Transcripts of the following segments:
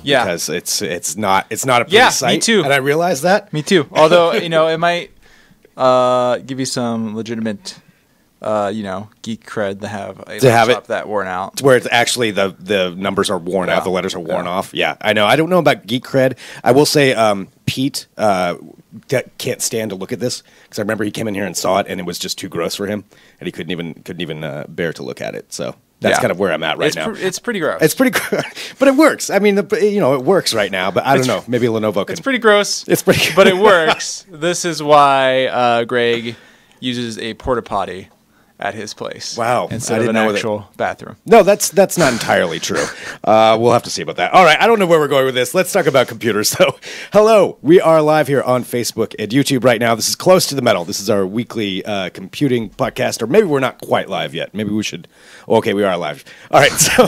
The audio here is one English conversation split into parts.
Yeah. because it's not a pretty sight. Me too. And I realize that. Me too. Although, it might give you some legitimate, geek cred to have a laptop that worn out. Where it's actually the numbers are worn out, the letters are worn off. Yeah, I know. I don't know about geek cred. I will say Pete can't stand to look at this because I remember he came in here and saw it, and it was just too gross for him, and he couldn't even bear to look at it. So that's kind of where I'm at right now. It's pretty gross. It's pretty gross, but it works. I mean, it works right now. But I don't know. Maybe Lenovo can. It's pretty gross. It's pretty, but it works. This is why Greg uses a porta potty at his place. Wow. Instead of an actual bathroom. No, that's not entirely true. We'll have to see about that. All right, I don't know where we're going with this. Let's talk about computers. So, hello. We are live here on Facebook and YouTube right now. This is Close to the Metal. This is our weekly computing podcast, or maybe we're not quite live yet. Maybe we should. Okay, we are live. All right, so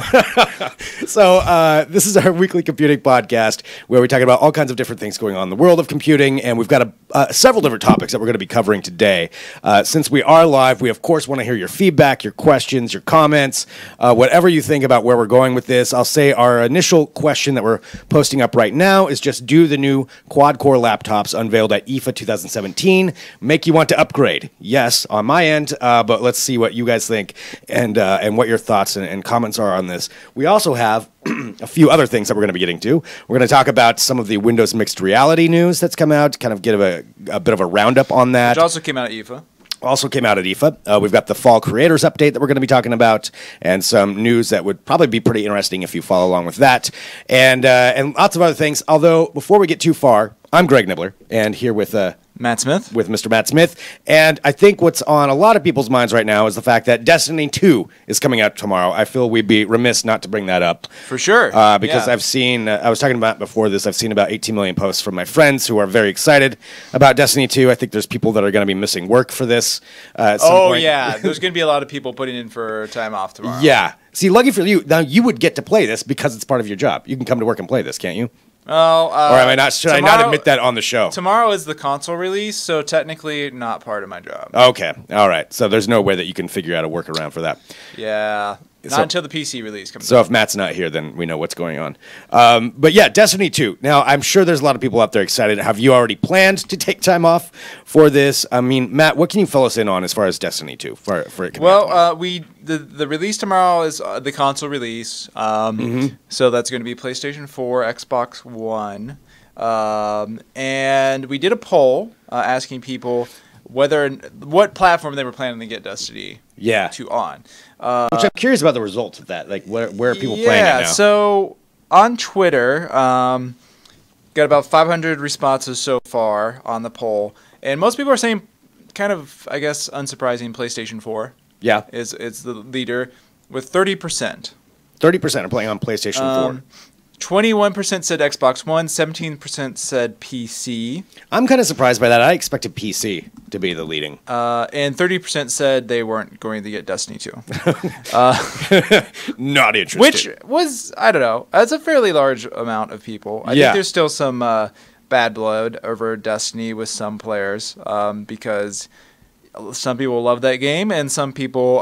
this is our weekly computing podcast where we talk about all kinds of different things going on in the world of computing, and we've got several different topics that we're going to be covering today. Since we are live, we of course want to hear your feedback, your questions, your comments, whatever you think about where we're going with this. I'll say our initial question that we're posting up right now is just, do the new quad-core laptops unveiled at IFA 2017 make you want to upgrade? Yes, on my end, but let's see what you guys think and what your thoughts and comments are on this. We also have a few other things that we're going to be getting to. We're going to talk about some of the Windows mixed reality news that's come out, kind of give a bit of a roundup on that. Which also came out at IFA. Also came out at IFA. We've got the Fall Creators Update that we're going to be talking about, and some news that would probably be pretty interesting if you follow along with that, and lots of other things. Although, before we get too far, I'm Greg Nibbler, and here with Matt Smith. With Mr. Matt Smith. And I think what's on a lot of people's minds right now is the fact that Destiny 2 is coming out tomorrow. I feel we'd be remiss not to bring that up. For sure. Because I've seen, I was talking about before this, I've seen about 18 million posts from my friends who are very excited about Destiny 2. I think there's people that are going to be missing work for this at some point. Yeah. There's going to be a lot of people putting in for time off tomorrow. Yeah. See, lucky for you, now you would get to play this because it's part of your job. You can come to work and play this, can't you? Oh, or am I not? Should I not admit that on the show? Tomorrow is the console release, so technically not part of my job. Okay, all right. So there's no way that you can figure out a workaround for that. Yeah, not until the PC release comes out. So if Matt's not here, then we know what's going on. But yeah, Destiny 2. Now, I'm sure there's a lot of people out there excited. Have you already planned to take time off for this? I mean, Matt, what can you fill us in on as far as Destiny 2? For it the release tomorrow is the console release. So that's going to be PlayStation 4, Xbox One. And we did a poll asking people what platform they were planning to get Destiny 2 on. Which I'm curious about the results of that. Like, where are people playing it now? Yeah, so on Twitter, got about 500 responses so far on the poll. And most people are saying, kind of, I guess, unsurprising, PlayStation 4 is the leader with 30%. 30% are playing on PlayStation 4. 21% said Xbox One, 17% said PC. I'm kind of surprised by that. I expected PC to be the leading. And 30% said they weren't going to get Destiny 2. Not interested. Which was, I don't know, that's a fairly large amount of people. I think there's still some bad blood over Destiny with some players because some people love that game and some people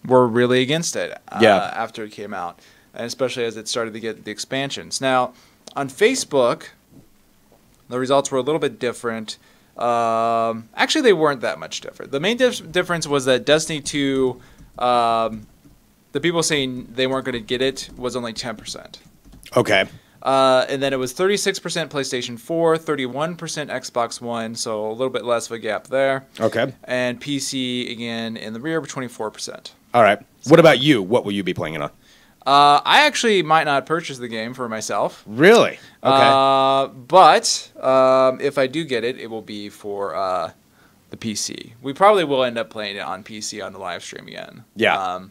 were really against it after it came out. And especially as it started to get the expansions. Now, on Facebook, the results were a little bit different. Actually, they weren't that much different. The main difference was that Destiny 2, the people saying they weren't going to get it was only 10%. Okay. And then it was 36% PlayStation 4, 31% Xbox One, so a little bit less of a gap there. Okay. And PC, again, in the rear, with 24%. All right. So, what about you? What will you be playing it on? I actually might not purchase the game for myself. Really? Okay. But if I do get it, it will be for the PC. We probably will end up playing it on PC on the live stream again. Yeah.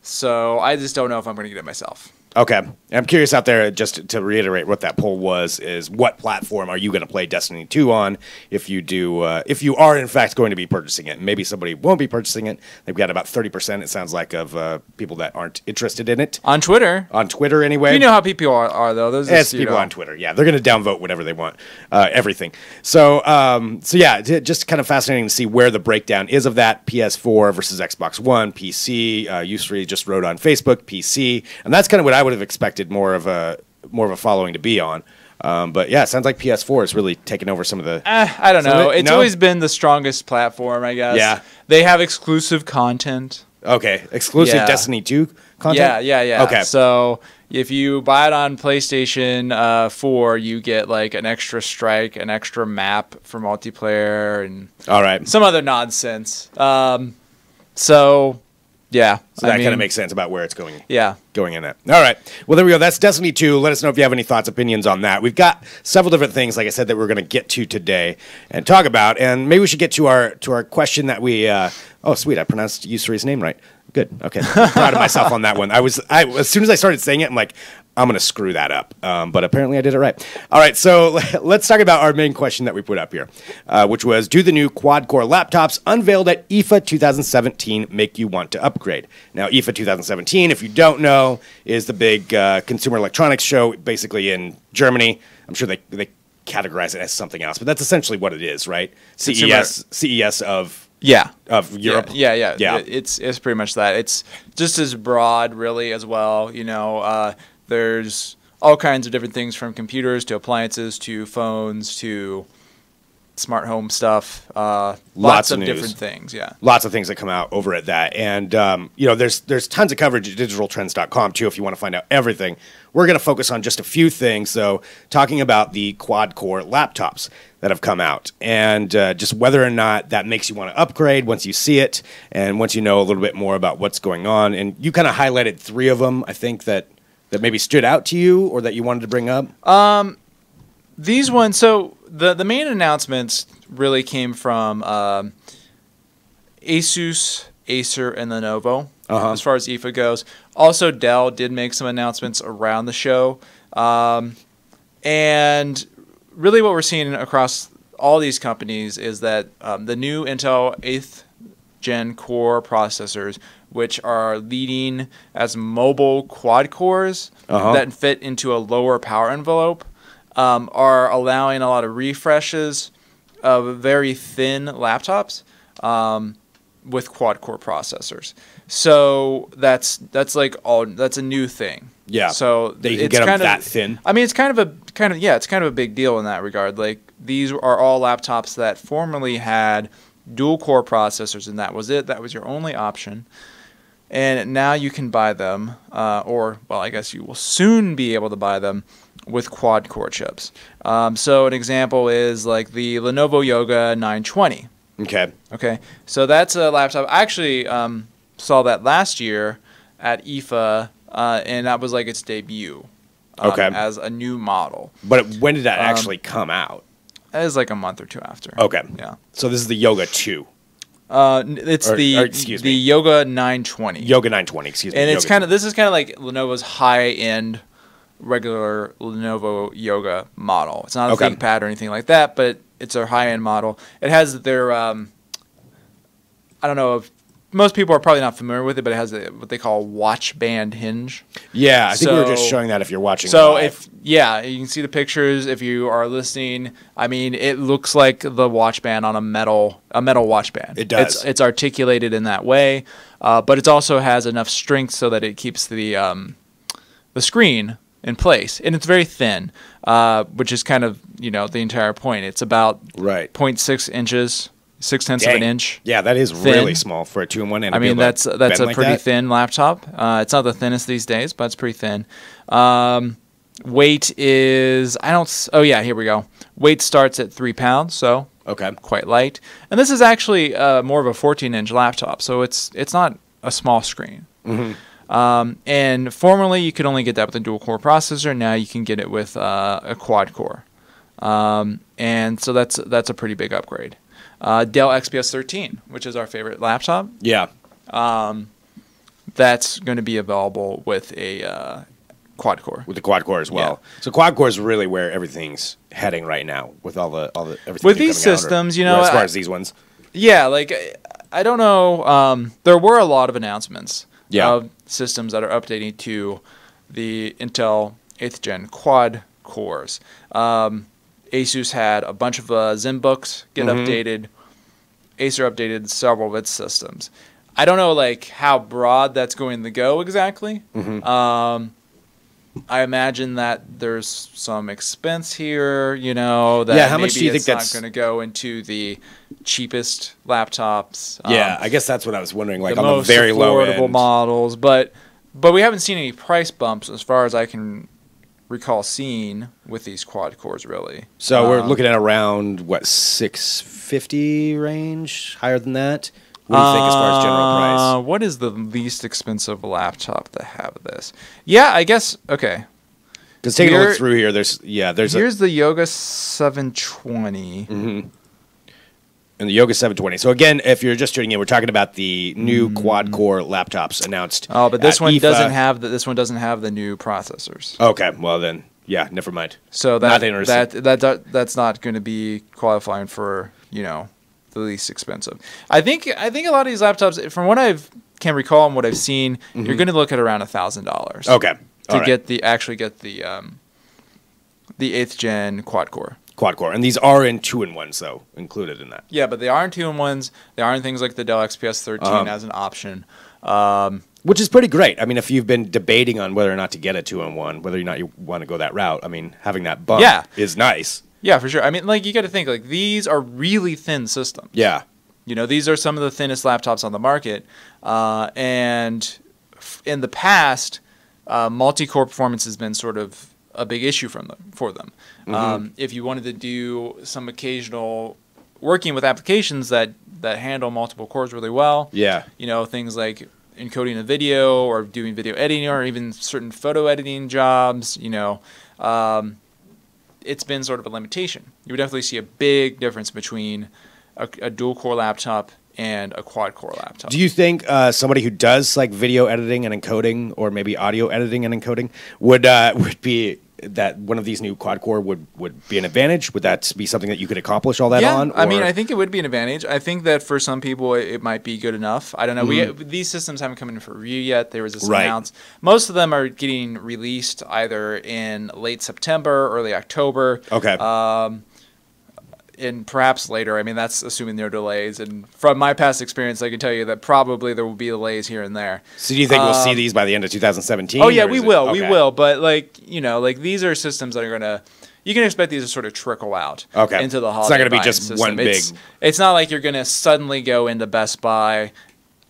So I just don't know if I'm going to get it myself. Okay. I'm curious out there, just to reiterate what that poll was, is what platform are you going to play Destiny 2 on if you do, if you are in fact going to be purchasing it? Maybe somebody won't be purchasing it. They've got about 30%, it sounds like, of people that aren't interested in it. On Twitter. On Twitter, anyway. You know how people are though. Those it's people on Twitter, yeah. They're going to downvote whatever they want, everything. So yeah, just kind of fascinating to see where the breakdown is of that. PS4 versus Xbox One, PC. Usri just wrote on Facebook, PC. And that's kind of what I would have expected more of a more of a following to be on. But yeah, it sounds like PS4 is really taking over some of the. I don't know. It's always been the strongest platform, I guess. Yeah. They have exclusive content. Okay, exclusive Destiny 2 content? Yeah. Okay. So if you buy it on PlayStation 4, you get like an extra strike, an extra map for multiplayer, and all right, some other nonsense. So yeah. So that kind of makes sense about where it's going. Yeah. Going in it. All right. Well, there we go. That's Destiny 2. Let us know if you have any thoughts, opinions on that. We've got several different things, like I said, that we're going to get to today and talk about. And maybe we should get to our question that we. Oh, sweet! I pronounced Yusri's name right. Good. Okay. I'm proud of myself on that one. As soon as I started saying it, I'm like, I'm going to screw that up. But apparently I did it right. All right, so let's talk about our main question that we put up here, which was, do the new quad-core laptops unveiled at IFA 2017 make you want to upgrade? Now, IFA 2017, if you don't know, is the big consumer electronics show, basically in Germany. I'm sure they categorize it as something else, but that's essentially what it is, right? CES of Europe. Yeah. It's pretty much that. It's just as broad, really, as well. There's all kinds of different things, from computers to appliances to phones to smart home stuff. Lots of different things. Yeah, lots of things that come out over at that, and there's tons of coverage at digitaltrends.com too if you want to find out everything. We're going to focus on just a few things, so talking about the quad-core laptops that have come out, and just whether or not that makes you want to upgrade once you see it, and once you know a little bit more about what's going on. And you kind of highlighted 3 of them, I think, that maybe stood out to you or that you wanted to bring up. These ones, so the main announcements really came from Asus, Acer, and Lenovo, as far as IFA goes. Also, Dell did make some announcements around the show. And really what we're seeing across all these companies is that the new Intel 8th Gen Core processors, which are leading as mobile quad cores that fit into a lower power envelope, are allowing a lot of refreshes of very thin laptops with quad core processors. So that's a new thing. Yeah. So that you can get them that thin. I mean, it's kind of a big deal in that regard. Like, these are all laptops that formerly had dual core processors, and that was it. That was your only option. And now you can buy them, I guess you will soon be able to buy them with quad core chips. So an example is like the Lenovo Yoga 920. Okay. So that's a laptop. I actually saw that last year at IFA, and that was like its debut as a new model. But when did that actually come out? It was like a month or two after. Okay. Yeah. So this is the Yoga 2. It's the Yoga 920. Yoga 920, excuse me. And this is kind of like Lenovo's high-end regular Lenovo Yoga model. It's not a ThinkPad or anything like that, but it's a high-end model. It has their I don't know if most people are probably not familiar with it, but it has what they call watch band hinge. Yeah, I think we were just showing that if you're watching. So live. you can see the pictures if you are listening. I mean, it looks like the watch band on a metal watch band. It does. It's articulated in that way, but it also has enough strength so that it keeps the screen in place, and it's very thin, which is kind of the entire point. It's about 0.6 inches. 0.6 of an inch. Yeah, that is thin. Really small for a 2-in-1. And I mean, that's a pretty thin laptop. It's not the thinnest these days, but it's pretty thin. Weight is here we go. Weight starts at 3 pounds, so quite light. And this is actually more of a 14-inch laptop, so it's not a small screen. Mm-hmm. And formerly you could only get that with a dual core processor. Now you can get it with a quad core, and so that's a pretty big upgrade. Dell XPS 13, which is our favorite laptop. Yeah. That's going to be available with a quad core. With the quad core as well. Yeah. So quad core is really where everything's heading right now with all the everything. With these systems, as far as these ones. Yeah, like I don't know. There were a lot of announcements of systems that are updating to the Intel 8th Gen quad cores. Asus had a bunch of ZenBooks get updated. Acer updated several of its systems. I don't know how broad that's going to go exactly. Mm-hmm. I imagine that there's some expense here, that yeah, how much do you think that's not going to go into the cheapest laptops? Yeah, I guess that's what I was wondering, like the on the very low affordable end. models, but we haven't seen any price bumps as far as I can recall seeing with these quad cores, really. So we're looking at around, what, 650 range? Higher than that? What do you think as far as general price? What is the least expensive laptop to have this? Yeah, I guess, okay. Because taking a look through here, here's the Yoga 720. Mm-hmm. And the Yoga 720. So again, if you're just tuning in, we're talking about the new quad-core laptops announced. Oh, but this one IFA. doesn't have the new processors. Okay, well then, yeah, never mind. So that's not going to be qualifying for the least expensive. I think a lot of these laptops, from what I can recall and what I've seen, you're going to look at around $1,000. Okay, to get the 8th gen quad core. And these are in 2-in-1s though, included in that. Yeah, but they are in 2-in-1s. They are in things like the Dell XPS 13 as an option. Which is pretty great. I mean, if you've been debating on whether or not to get a 2-in-1, whether or not you want to go that route, I mean, having that bump is nice. Yeah, for sure. I mean, like, you got to think, like, these are really thin systems. Yeah. These are some of the thinnest laptops on the market. And in the past, multi-core performance has been sort of a big issue for them. Mm-hmm. If you wanted to do some occasional working with applications that handle multiple cores really well, things like encoding a video or doing video editing or even certain photo editing jobs, it's been sort of a limitation. You would definitely see a big difference between a dual-core laptop and a quad-core laptop. Do you think somebody who does like video editing and encoding, or maybe audio editing and encoding, would be that one of these new quad-core would be an advantage? Would that be something that you could accomplish all that on? I mean, I think it would be an advantage. I think that for some people it might be good enough. I don't know. Mm-hmm. These systems haven't come in for review yet. There was this announced. Most of them are getting released either in late September, early October. Okay. And perhaps later. I mean, that's assuming there are delays. And from my past experience, I can tell you that probably there will be delays here and there. So do you think we'll see these by the end of 2017? Oh, yeah, we will. Okay. We will. But, these are systems that are going to... You can expect these to sort of trickle out into the holiday. It's not going to be just one big... It's not like you're going to suddenly go into Best Buy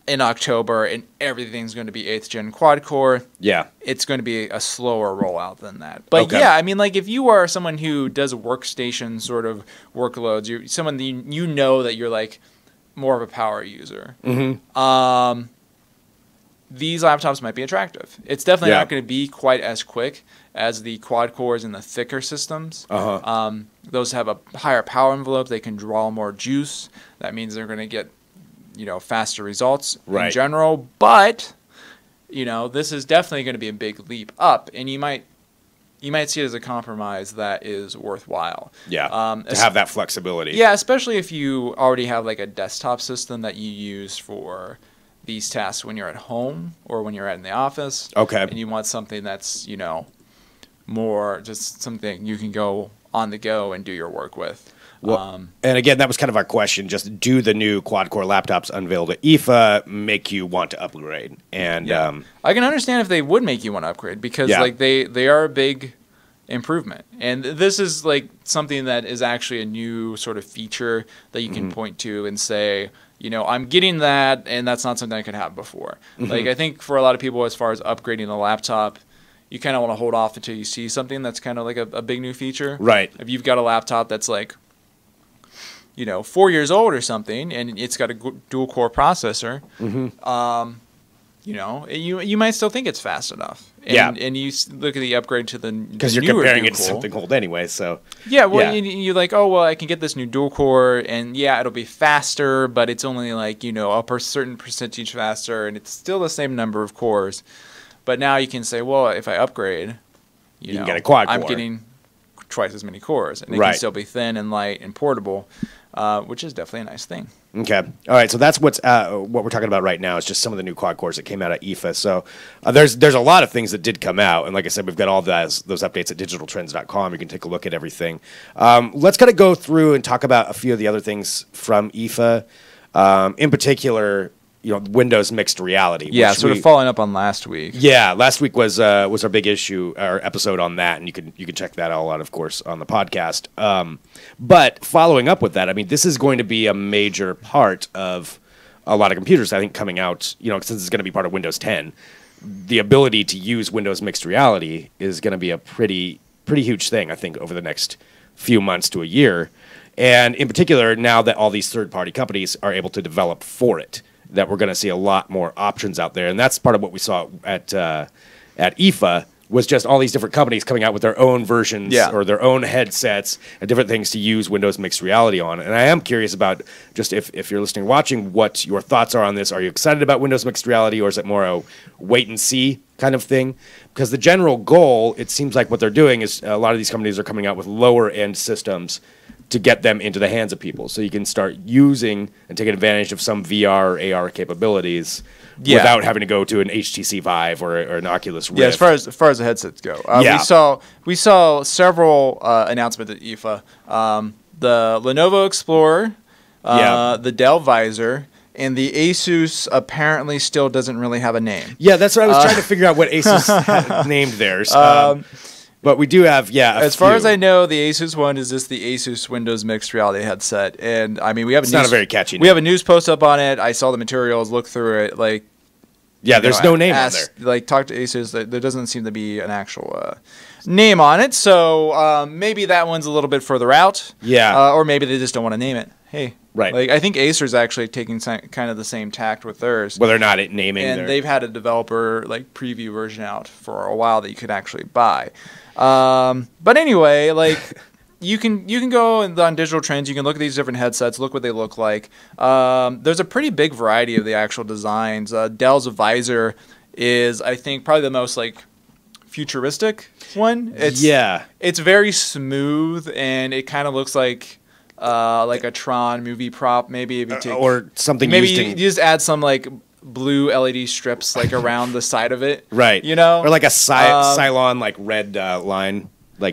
in October and everything's going to be 8th gen quad core. Yeah. It's going to be a slower rollout than that. But yeah, I mean, like if you are someone who does workstation sort of workloads, you're someone that that you're like more of a power user. Mm-hmm. These laptops might be attractive. It's definitely not going to be quite as quick as the quad cores and the thicker systems. Those have a higher power envelope. They can draw more juice. That means they're going to get faster results in general, but this is definitely going to be a big leap up, and you might see it as a compromise that is worthwhile. Yeah, to have that flexibility. Yeah, especially if you already have like a desktop system that you use for these tasks when you're at home or when you're in the office. Okay, and you want something that's more just something you can go on the go and do your work with. Well, and again, that was kind of our question. Just do the new quad-core laptops unveiled at IFA make you want to upgrade? And I can understand if they would make you want to upgrade because they are a big improvement. And this is like something that is actually a new sort of feature that you can point to and say, I'm getting that, and that's not something I could have before. Mm-hmm. Like I think for a lot of people, as far as upgrading the laptop, you kind of want to hold off until you see something that's kind of like a big new feature. Right. If you've got a laptop that's like 4 years old or something, and it's got a dual core processor, you might still think it's fast enough. And, and you look at the upgrade to the because you're comparing it to something old anyway. So you're like, oh well, I can get this new dual core, and it'll be faster, but it's only like a certain percentage faster, and it's still the same number of cores. But now you can say, well, if I upgrade, you can get a quad core. I'm getting twice as many cores, and it can still be thin and light and portable. Which is definitely a nice thing. Okay. All right. So that's what we're talking about right now is just some of the new quad cores that came out at IFA. So there's a lot of things that did come out. And like I said, we've got all those updates at digitaltrends.com. You can take a look at everything. Let's kind of go through and talk about a few of the other things from IFA. In particular, Windows mixed reality. Yeah, sort of following up on last week. Yeah, last week was our big issue, our episode on that, and you can check that all out, of course, on the podcast. But following up with that, I mean, this is going to be a major part of a lot of computers, I think, coming out, since it's going to be part of Windows 10. The ability to use Windows mixed reality is going to be a pretty huge thing, I think, over the next few months to a year. And in particular, now that all these third-party companies are able to develop for it, that we're going to see a lot more options out there. And that's part of what we saw at IFA, was just all these different companies coming out with their own versions or their own headsets and different things to use Windows mixed reality on. And I am curious about, just if you're listening or watching, what your thoughts are on this. Are you excited about Windows mixed reality, or is it more a wait and see kind of thing? Because the general goal, it seems like what they're doing is a lot of these companies are coming out with lower end systems to get them into the hands of people, so you can start using and taking advantage of some VR or AR capabilities without having to go to an HTC Vive or an Oculus Rift. Yeah, as far as the headsets go, we saw several announcements at IFA. The Lenovo Explorer, the Dell Visor, and the Asus apparently still doesn't really have a name. Yeah, that's what I was trying to figure out what Asus had named theirs. But we do have, as far as I know, the Asus one is just the Asus Windows Mixed Reality headset, and I mean we have not a very catchy name. We have a news post up on it. I saw the materials, looked through it, there's no name on there. Talk to Asus. There doesn't seem to be an actual name on it, so maybe that one's a little bit further out. Yeah, or maybe they just don't want to name it. Hey, right. I think Acer's actually taking kind of the same tact with theirs. Well, they're not naming, and they've had a developer preview version out for a while that you could actually buy. But anyway, you can go on Digital Trends. You can look at these different headsets, look what they look like. There's a pretty big variety of the actual designs. Dell's Visor is, I think, probably the most futuristic one. It's very smooth, and it kind of looks like a Tron movie prop, maybe if you take or something. Maybe you just add some blue LED strips around the side of it, right? Or a Cylon red line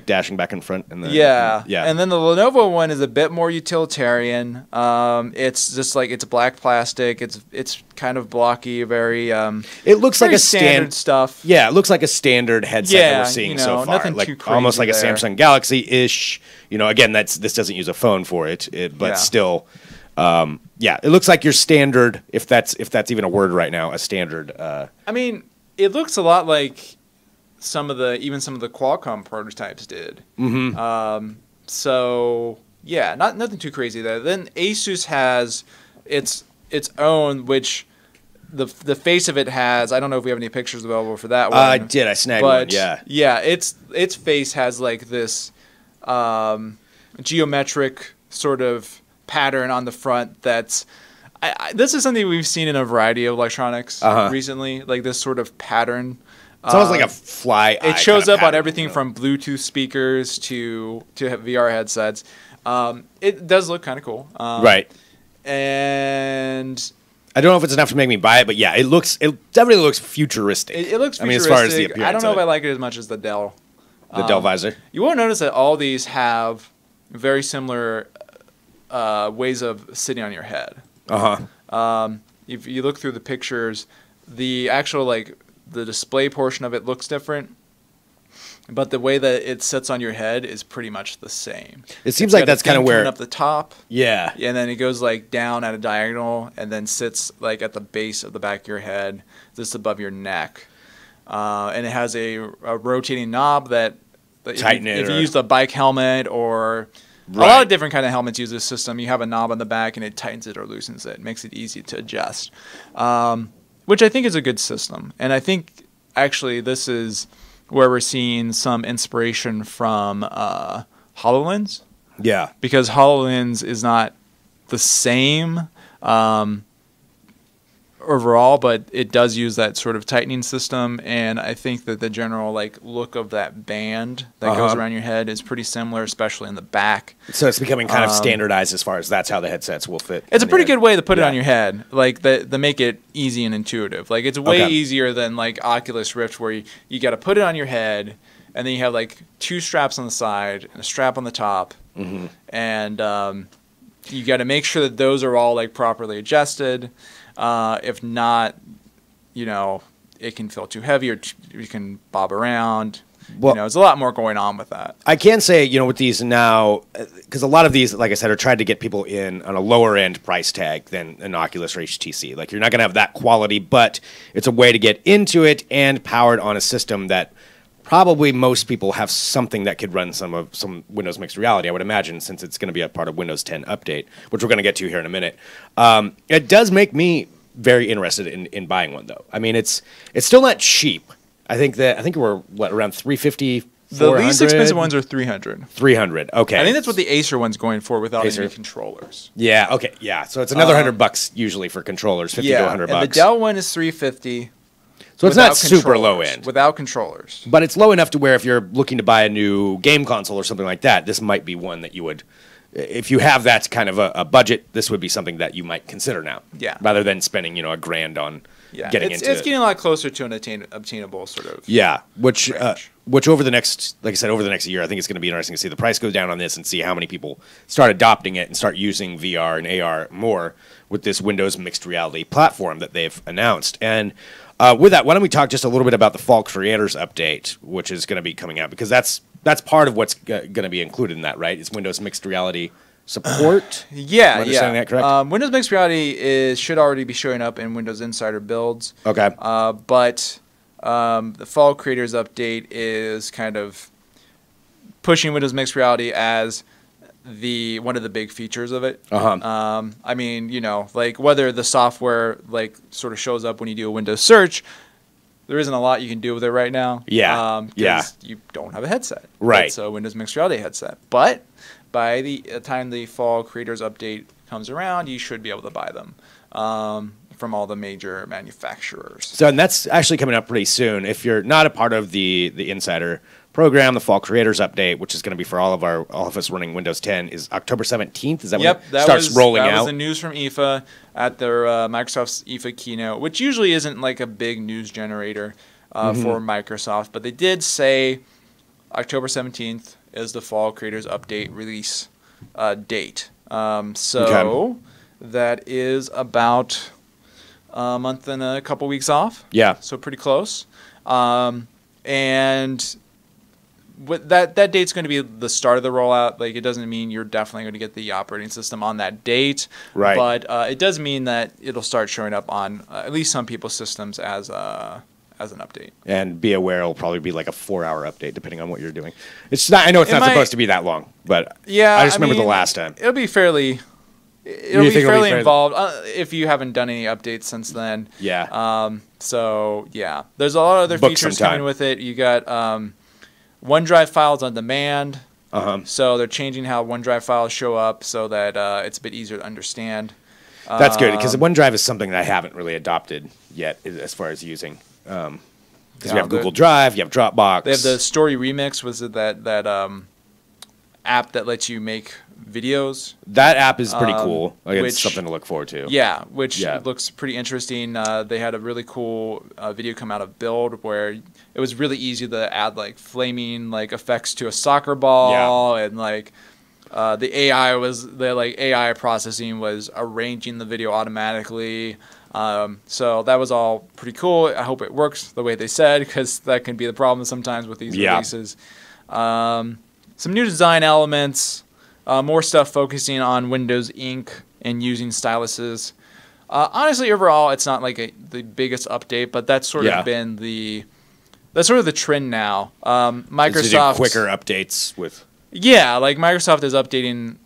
dashing back in front. And and then the Lenovo one is a bit more utilitarian. It's just it's black plastic. It's kind of blocky, very. It looks like a standard stuff. Yeah, it looks like a standard headset that we're seeing so far. Nothing too crazy almost like a Samsung Galaxy ish. Again, this doesn't use a phone for it, but still. It looks like your standard, if that's even a word right now, a standard. I mean, it looks a lot like some of the Qualcomm prototypes did. Mm-hmm. Nothing too crazy there. Then Asus has its own, which the face of it has. I don't know if we have any pictures available for that one. I did. I snagged one. Yeah. Yeah. Its face has this geometric sort of pattern on the front that's this is something we've seen in a variety of electronics recently, this sort of pattern. It's almost like a fly eye. It shows up on everything from Bluetooth speakers to VR headsets. It does look kind of cool. Right. And I don't know if it's enough to make me buy it, but yeah, it definitely looks futuristic. It looks futuristic. I mean, as far as the appearance. I don't know if I like it as much as the Dell. The Dell Visor. You will notice that all these have very similar ways of sitting on your head. If you look through the pictures, the actual the display portion of it looks different, but the way that it sits on your head is pretty much the same. It seems like that's kind of where up the top. Yeah. And then it goes down at a diagonal and then sits at the base of the back of your head, just above your neck. And it has a rotating knob that tighten it. If you use the bike helmet or a lot of different kind of helmets use this system, you have a knob on the back and it tightens it or loosens it. It makes it easy to adjust, which I think is a good system. And I think actually this is where we're seeing some inspiration from HoloLens. Yeah. Because HoloLens is not the same overall, but it does use that sort of tightening system, and I think that the general look of that band that goes around your head is pretty similar, especially in the back. So it's becoming kind of standardized as far as that's how the headsets will fit. It's a pretty good way to put it on your head, to make it easy and intuitive. It's way easier than Oculus Rift, where you got to put it on your head, and then you have two straps on the side and a strap on the top, and you got to make sure that those are all like properly adjusted. If not, you know, it can feel too heavy, or you can bob around. Well, you know, there's a lot more going on with that. I can say, you know, with these now, because a lot of these, like I said, are trying to get people in on a lower end price tag than an Oculus or HTC. Like, you're not going to have that quality, but it's a way to get into it and powered on a system that probably most people have something that could run some Windows Mixed Reality, I would imagine, since it's going to be a part of Windows 10 update, which we're going to get to here in a minute. It does make me very interested in buying one, though. I mean, it's still not cheap. I think we're around $350. The least expensive ones are $300. $300. Okay. I think that's what the Acer one's going for without any controllers. Yeah. Okay. Yeah. So it's another $100 usually for controllers, $50 to $100. And the Dell one is $350. So it's not super low end without controllers, but it's low enough to where if you're looking to buy a new game console or something like that, this might be one that you would. If you have that kind of a budget, this would be something that you might consider now. Yeah. Rather than spending, you know, $1,000 on getting into. It's getting a lot closer to an obtainable sort of. Yeah, which over the next, like I said, over the next year, I think it's going to be interesting to see the price go down on this and see how many people start adopting it and start using VR and AR more with this Windows Mixed Reality platform that they've announced. And with that, why don't we talk just a little bit about the Fall Creators Update, which is going to be coming out, because that's part of what's going to be included in that, right? It's Windows Mixed Reality support. Yeah, Am I understanding that correct? Windows Mixed Reality should already be showing up in Windows Insider builds. Okay. But the Fall Creators Update is kind of pushing Windows Mixed Reality as one of the big features of it. I mean, you know, like whether the software like sort of shows up when you do a Windows search, there isn't a lot you can do with it right now. Yeah. Because you don't have a headset. Right. It's a Windows Mixed Reality headset. But by the time the Fall Creators Update comes around, you should be able to buy them from all the major manufacturers. So, and that's actually coming up pretty soon. If you're not a part of the Insider program, the Fall Creators Update, which is going to be for all of us running Windows 10, is October 17th. Is that when it starts rolling out? That was the news from IFA at their Microsoft's IFA keynote, which usually isn't like a big news generator for Microsoft, but they did say October 17th is the Fall Creators Update release date. That is about a month and a couple weeks off. Yeah. So pretty close. And that date's going to be the start of the rollout. Like, it doesn't mean you're definitely going to get the operating system on that date. Right. But it does mean that it'll start showing up on at least some people's systems as an update. And be aware it'll probably be like a 4-hour update depending on what you're doing. It's not. I know it's not supposed to be that long, but yeah, I just remember the last time. It'll be fairly involved if you haven't done any updates since then. Yeah. So yeah, there's a lot of other features coming with it. You got OneDrive files on demand. So they're changing how OneDrive files show up so that it's a bit easier to understand. That's good, because OneDrive is something that I haven't really adopted yet as far as using. Because you have Google Drive, you have Dropbox. They have the Story Remix, was it that app that lets you make videos? That app is pretty cool. Like, it's something to look forward to. Yeah, which looks pretty interesting. They had a really cool video come out of Build where it was really easy to add like flaming like effects to a soccer ball, and like the AI processing was arranging the video automatically. So that was all pretty cool. I hope it works the way they said, because that can be the problem sometimes with these releases. Some new design elements, more stuff focusing on Windows Ink and using styluses. Honestly, overall, it's not like the biggest update, but that's sort of been the trend now. Microsoft quicker updates with. Yeah, like Microsoft is updating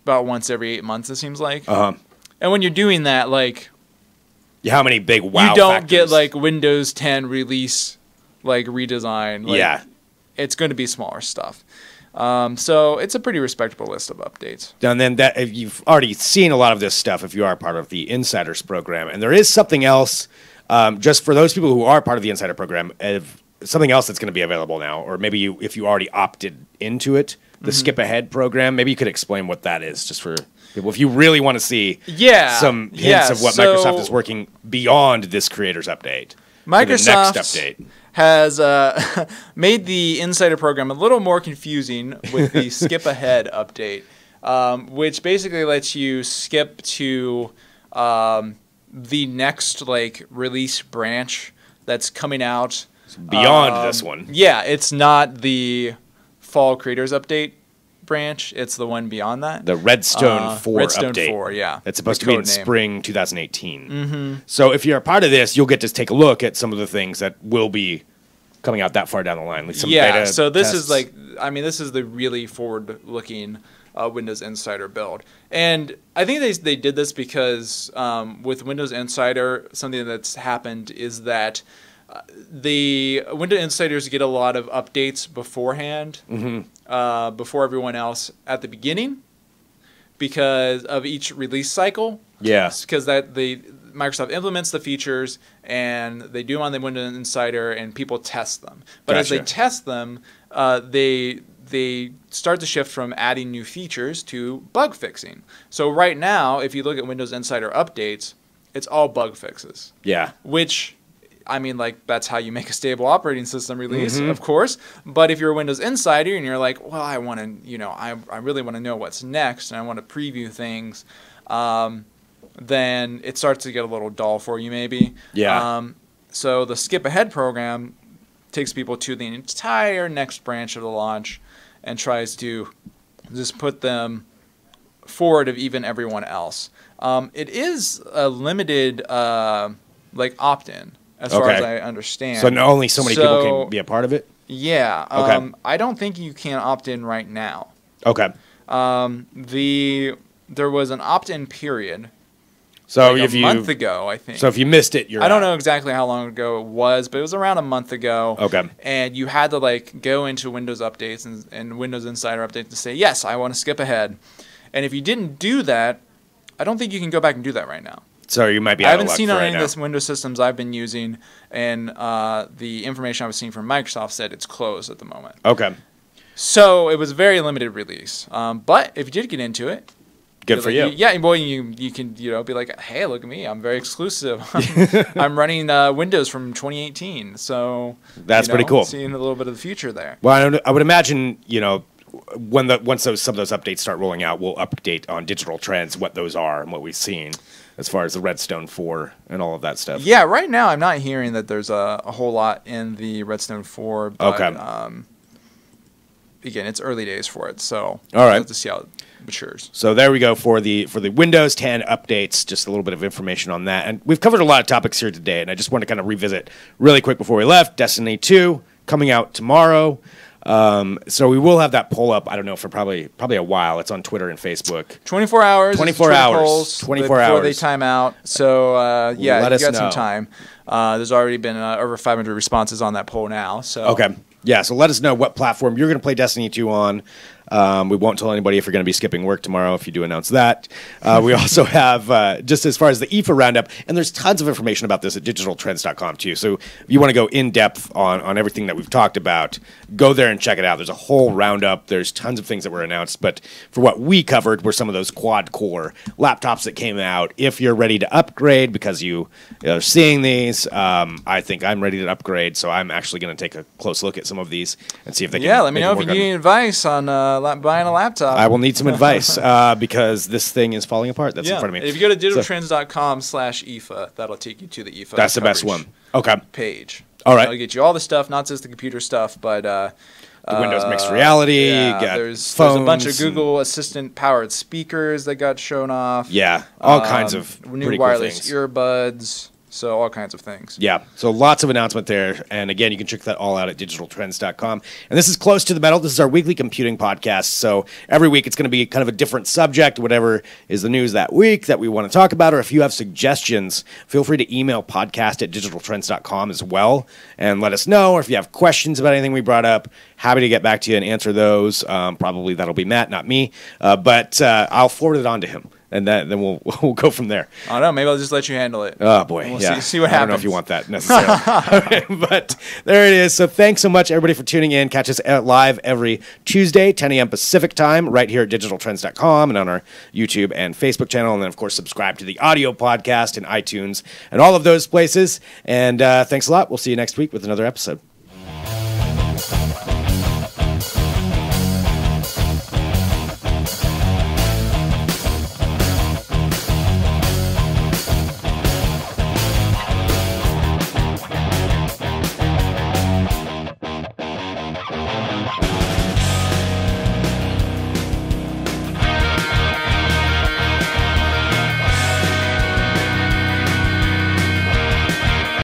about once every 8 months, it seems like. And when you're doing that, like. How many big wow you don't factors. Get like Windows 10 release like redesign. Like, it's going to be smaller stuff. So it's a pretty respectable list of updates. And then that if you've already seen a lot of this stuff if you are part of the Insiders program. And there is something else, just for those people who are part of the Insider program, something else that's going to be available now, or maybe if you already opted into it, the Skip Ahead program. Maybe you could explain what that is, just for people, if you really want to see some hints of what Microsoft is working beyond this Creators Update. Microsoft the next update has made the Insider program a little more confusing with the Skip Ahead update. which basically lets you skip to the next like release branch that's coming out beyond this one. Yeah, it's not the Fall Creators Update branch. It's the one beyond that. The Redstone 4 Redstone update. 4, yeah. It's supposed to be in code name. spring 2018. So if you're a part of this, you'll get to take a look at some of the things that will be coming out that far down the line. Like some beta so this tests. is like, I mean, this is the really forward-looking Windows Insider build. And I think they did this because with Windows Insider, something that's happened is that the Windows Insiders get a lot of updates beforehand, before everyone else at the beginning, because of each release cycle. Yeah. Because Microsoft implements the features and they do them on the Windows Insider and people test them. But as they test them, they start to shift from adding new features to bug fixing. So right now, if you look at Windows Insider updates, it's all bug fixes. Yeah. Which, I mean, like, that's how you make a stable operating system release, of course. But if you're a Windows Insider and you're like, well, I want to, you know, I really want to know what's next and I want to preview things, then it starts to get a little dull for you maybe. Yeah. So the skip ahead program takes people to the entire next branch of the launch and tries to just put them forward of even everyone else. It is a limited like opt-in as far as I understand. So only so many people can be a part of it? Yeah. Okay. I don't think you can opt in right now. Okay. There was an opt-in period. So like a month ago, I think. So if you missed it, you're I don't know exactly how long ago it was, but it was around a month ago. Okay. And you had to like go into Windows updates and Windows Insider updates to say, yes, I want to skip ahead. And if you didn't do that, I don't think you can go back and do that right now. So you might be I haven't seen on any of the Windows systems I've been using, and the information I was seeing from Microsoft said it's closed at the moment. Okay. So it was a very limited release. But if you did get into it, good for you. Yeah, boy, you can be like, hey, look at me, I'm very exclusive. I'm running Windows from 2018, so that's pretty cool. Seeing a little bit of the future there. Well, I would imagine once some of those updates start rolling out, we'll update on digital trends what those are and what we've seen as far as the Redstone 4 and all of that stuff. Yeah, right now I'm not hearing that there's a whole lot in the Redstone 4. But, again, it's early days for it, so all right, we'll have to see how it matures. So there we go for the Windows 10 updates. Just a little bit of information on that, and we've covered a lot of topics here today. And I just want to kind of revisit really quick before we left. Destiny 2 coming out tomorrow. So we will have that poll up. I don't know for probably a while. It's on Twitter and Facebook. 24 hours. 24 hours. Polls 24 hours before they time out. So yeah, let us got know. some time. There's already been over 500 responses on that poll now. So okay. Yeah, so let us know what platform you're going to play Destiny 2 on. We won't tell anybody if you're going to be skipping work tomorrow if you do announce that. We also have, just as far as the IFA roundup, and there's tons of information about this at digitaltrends.com too. So if you want to go in depth on everything that we've talked about, go there and check it out. There's a whole roundup. There's tons of things that were announced. But for what we covered were some of those quad-core laptops that came out. If you're ready to upgrade because you are seeing these, I think I'm ready to upgrade. So I'm actually going to take a close look at some of these and see if they can. Yeah, let me know if you need any advice on buying a laptop. I will need some advice because this thing is falling apart. That's in front of me. If you go to digitaltrends.com/IFA, that'll take you to the IFA. That's the best one. Okay. Page. All right. That'll get you all the stuff, not just the computer stuff, but the Windows mixed reality. Yeah, there's a bunch of Google Assistant powered speakers that got shown off. Yeah, all kinds of new pretty wireless cool things. earbuds. So all kinds of things. Yeah. So lots of announcement there. And again, you can check that all out at digitaltrends.com. And this is Close to the Metal. This is our weekly computing podcast. So every week it's going to be kind of a different subject, whatever is the news that week that we want to talk about. Or if you have suggestions, feel free to email podcast@digitaltrends.com as well and let us know. Or if you have questions about anything we brought up, happy to get back to you and answer those. Probably that'll be Matt, not me. But I'll forward it on to him. And then we'll go from there. I don't know. Maybe I'll just let you handle it. Oh, boy. We'll yeah. see what happens. I don't know if you want that necessarily. But there it is. So thanks so much, everybody, for tuning in. Catch us live every Tuesday, 10 a.m. Pacific time, right here at digitaltrends.com and on our YouTube and Facebook channel. And then, of course, subscribe to the audio podcast in iTunes and all of those places. And thanks a lot. We'll see you next week with another episode.